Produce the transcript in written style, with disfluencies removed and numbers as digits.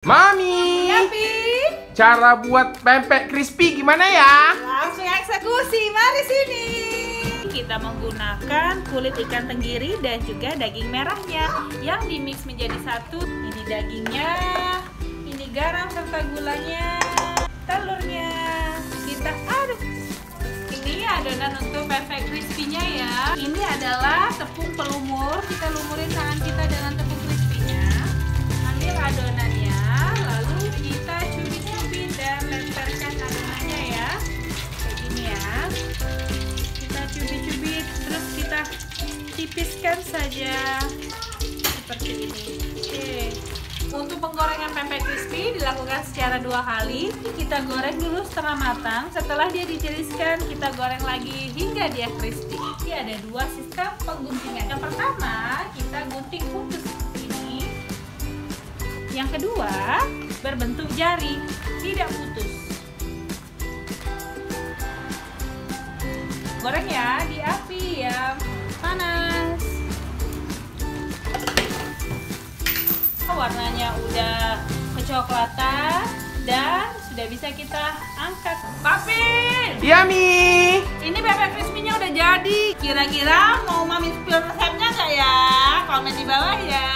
Mami, Yapi, cara buat pempek crispy gimana ya? langsung eksekusi, mari sini. Kita menggunakan kulit ikan tenggiri dan juga daging merahnya yang dimix menjadi satu. Ini dagingnya, ini garam serta gulanya, telurnya. Kita aduk. Ini adonan untuk pempek crispy-nya ya. Ini adalah tepung pelumur. Kita lumurin tangan kita dengan tepung crispy-nya. Ambil adonannya, lalu kita cubit-cubit dan lemparkan adonannya ya. Kayak gini ya. Kita cubit-cubit, terus kita tipiskan saja seperti ini. Oke. Untuk penggorengan pempek crispy dilakukan secara 2 kali. Kita goreng dulu setengah matang. Setelah dia ditiriskan, kita goreng lagi hingga dia crispy. Ini ada 2 sistem pengguntingan. Yang pertama, kita gunting putus ini. Yang kedua, berbentuk jari, tidak putus. Goreng ya di api yang panas. Warnanya udah kecoklatan dan sudah bisa kita angkat. Papin! Iya, Mi. Ini pempek crispy-nya udah jadi. Kira-kira mau Mami spill resepnya nggak ya? Komen di bawah ya.